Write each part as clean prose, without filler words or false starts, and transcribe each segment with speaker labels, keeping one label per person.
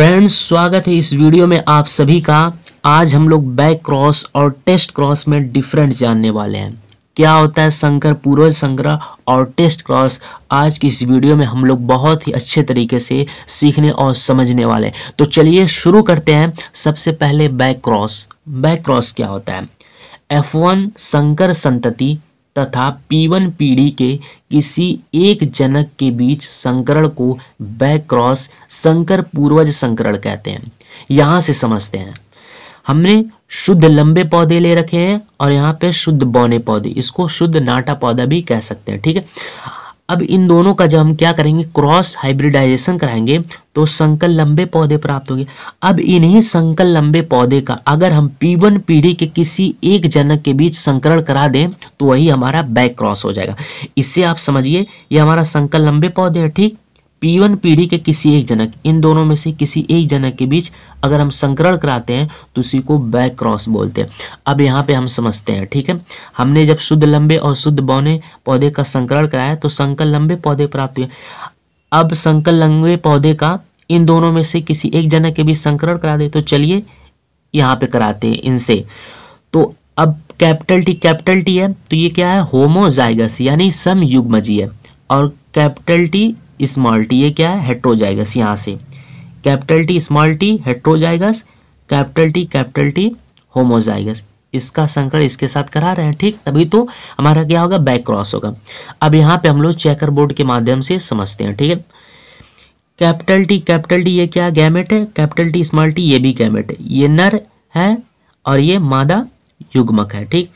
Speaker 1: Friends, स्वागत है इस वीडियो में आप सभी का। आज हम लोग बैक क्रॉस और टेस्ट क्रॉस में डिफरेंट जानने वाले हैं। क्या होता है संकर, पूर्वज संकर और टेस्ट क्रॉस। आज की इस वीडियो में हम लोग बहुत ही अच्छे तरीके से सीखने और समझने वाले हैं। तो चलिए शुरू करते हैं। सबसे पहले बैक क्रॉस। बैक क्रॉस क्या होता है? F1 संकर संतति तथा P1 पीढ़ी के किसी एक जनक के बीच संकरण को बैक क्रॉस संकर पूर्वज संकरण कहते हैं। यहाँ से समझते हैं। हमने शुद्ध लंबे पौधे ले रखे हैं और यहाँ पे शुद्ध बौने पौधे, इसको शुद्ध नाटा पौधा भी कह सकते हैं। ठीक है, अब इन दोनों का जब हम क्या करेंगे, क्रॉस हाइब्रिडाइजेशन कराएंगे तो संकर लंबे पौधे प्राप्त होंगे। अब इन्हीं संकर लंबे पौधे का अगर हम P1 पीढ़ी के किसी एक जनक के बीच संकरण करा दें तो वही हमारा बैक क्रॉस हो जाएगा। इससे आप समझिए ये हमारा संकर लंबे पौधे है। ठीक, P1 पीढ़ी के किसी एक जनक, इन दोनों में से किसी एक जनक के बीच अगर हम संकरण कराते हैं तो उसी को बैक क्रॉस बोलते हैं। अब यहाँ पे हम समझते हैं। ठीक है, हमने जब शुद्ध लंबे और शुद्ध बौने पौधे का संकरण कराया तो संकर लंबे पौधे प्राप्त हुए। अब संकर लंबे पौधे का इन दोनों में से किसी एक जनक के बीच संकरण करा दे तो चलिए यहाँ पे कराते हैं इनसे। तो अब कैपिटल टी है तो ये क्या है, होमोजाइगस यानी समयुग्मजी है। और कैपिटल टी स्मॉल टी ये क्या है, हेट्रोजाइगस। यहाँ से capital T small T heterozygous, capital T homozygous. इसका संकरण इसके साथ करा रहे हैं। ठीक, तभी तो हमारा क्या होगा, बैक क्रॉस होगा। अब यहाँ पे हम लोग चेकर बोर्ड के माध्यम से समझते हैं। ठीक है, कैपिटल टी ये क्या गैमेट है, कैपिटल टी स्मॉल टी ये भी गैमेट है। ये नर है और ये मादा युग्मक है। ठीक,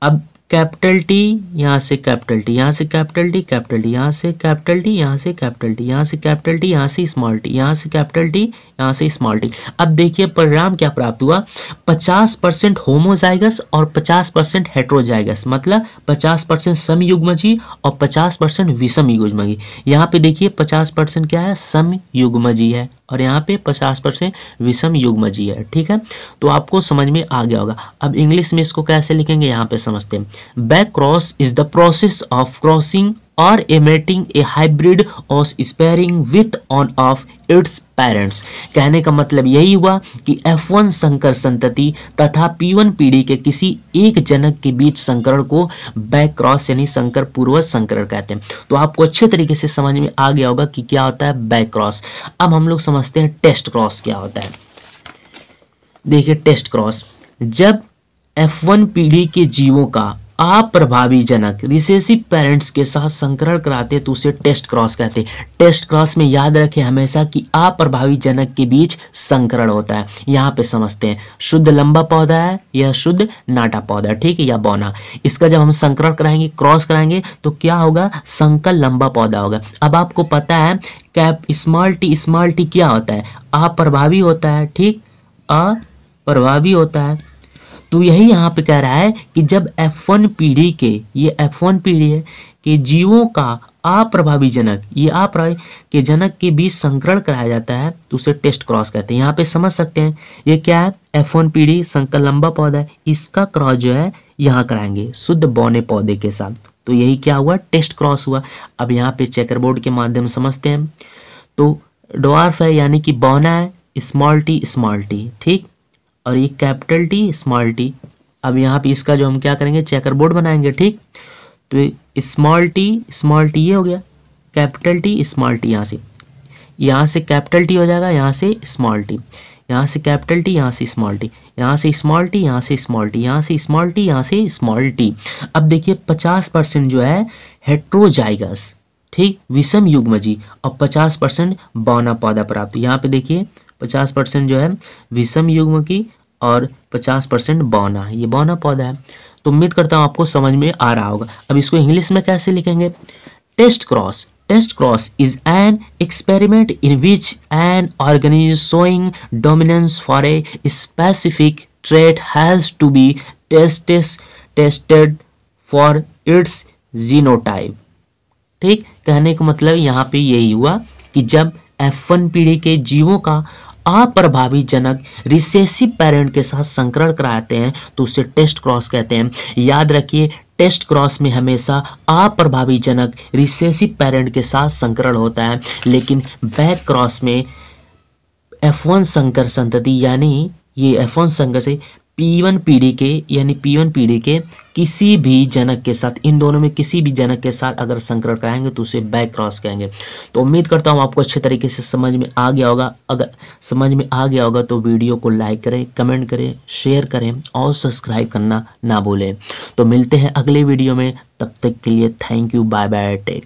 Speaker 1: अब कैपिटल टी यहाँ से कैपिटल टी, यहाँ से कैपिटल टी, यहाँ से कैपिटल टी, यहाँ से कैपिटल टी, यहाँ से कैपिटल टी, यहाँ से स्मॉल टी, यहाँ से कैपिटल टी, यहाँ से स्मॉल टी। अब देखिए परिणाम क्या प्राप्त हुआ, 50% होमोजाइगस और 50% हेट्रोजाइगस, मतलब 50% समयुग्मजी और 50% विषमयुग्मजी। यहाँ पे देखिए 50% क्या है, समयुग्मजी है और यहाँ पे 50% विषमयुग्मजी है। ठीक है, तो आपको समझ में आ गया होगा। अब इंग्लिश में इसको कैसे लिखेंगे यहाँ पे समझते हैं। Back cross is the process of crossing और एमेटिंग ए हाइब्रिड और sparing with on of its parents. कहने का मतलब यही हुआ कि F1 संकर संतति तथा P1 पीढ़ी के किसी एक जनक के बीच संकरण को बैक क्रॉस यानी संकर पूर्वज संकरण कहते हैं। तो आपको अच्छे तरीके से समझ में आ गया होगा कि क्या होता है बैक क्रॉस। अब हम लोग समझते हैं टेस्ट क्रॉस क्या होता है। देखिए टेस्ट क्रॉस, जब F1 पीढ़ी के जीवों का अप्रभावी जनक रिसेसिव पेरेंट्स के साथ संकरण कराते तो उसे टेस्ट क्रॉस कहते हैं। टेस्ट क्रॉस में याद रखें हमेशा कि अप्रभावी जनक के बीच संकरण होता है। यहाँ पे समझते हैं, शुद्ध लंबा पौधा है या शुद्ध नाटा पौधा, ठीक है, या बौना। इसका जब हम संकरण कराएंगे, क्रॉस कराएंगे तो क्या होगा, संकर लंबा पौधा होगा। अब आपको पता है कैप स्मॉल टी क्या होता है, अप्रभावी होता है। ठीक, अप्रभावी होता है। तो यही यहाँ पे कह रहा है कि जब F1 पीढ़ी के, ये F1 पीढ़ी है, कि जीवों का अप्रभावी जनक, ये अप्रभावी के जनक के बीच संकरण कराया जाता है तो उसे टेस्ट क्रॉस कहते हैं। यहाँ पे समझ सकते हैं ये क्या है, F1 पीढ़ी संकर लंबा पौधा है, इसका क्रॉस जो है यहाँ कराएंगे शुद्ध बौने पौधे के साथ, तो यही क्या हुआ, टेस्ट क्रॉस हुआ। अब यहाँ पे चेकर बोर्ड के माध्यम से समझते हैं। तो ड्वार्फ है यानी कि बौना है, स्मॉल टी, ठीक, और ये कैपिटल टी स्मॉल टी। अब यहाँ पे इसका जो हम क्या करेंगे, चेकर बोर्ड बनाएंगे। ठीक, तो स्मॉल टी ये हो गया, कैपिटल टी स्मॉल टी, यहाँ से कैपिटल टी हो जाएगा, यहाँ से स्मॉल टी, यहाँ से कैपिटल टी, यहाँ से स्मॉल टी, यहाँ से स्मॉल टी, यहाँ से स्मॉल टी, यहाँ से स्मॉल टी, यहाँ से स्मॉल टी। अब देखिए 50% जो है हेट्रोजाइगस, ठीक, विषम युग्मजी, और 50% बौना पौधा प्राप्त। यहाँ पे देखिए 50% जो है विषम युग्म की और 50% बौना, ये बौना पौधा है। तो उम्मीद करता हूँ आपको समझ में आ रहा होगा। अब इसको इंग्लिश में कैसे लिखेंगे, test cross is an experiment in which an organism showing dominance for a specific trait has to be tested for its genotype. ठीक, कहने का मतलब यहाँ पे यही हुआ कि जब F1 पीढ़ी के जीवों का अप्रभावी जनक रिसेसिव पेरेंट के साथ संकरण कराते हैं तो उसे टेस्ट क्रॉस कहते हैं। याद रखिए टेस्ट क्रॉस में हमेशा अप्रभावी जनक रिसेसिव पेरेंट के साथ संकरण होता है, लेकिन बैक क्रॉस में F1 संकर संतति यानी ये F1 संकर से P1 पीढ़ी के यानी P1 पीढ़ी के किसी भी जनक के साथ, इन दोनों में किसी भी जनक के साथ अगर संकरण कराएंगे तो उसे बैक क्रॉस कहेंगे। तो उम्मीद करता हूँ आपको अच्छे तरीके से समझ में आ गया होगा। अगर समझ में आ गया होगा तो वीडियो को लाइक करें, कमेंट करें, शेयर करें और सब्सक्राइब करना ना भूलें। तो मिलते हैं अगले वीडियो में, तब तक के लिए thank you, bye bye, take.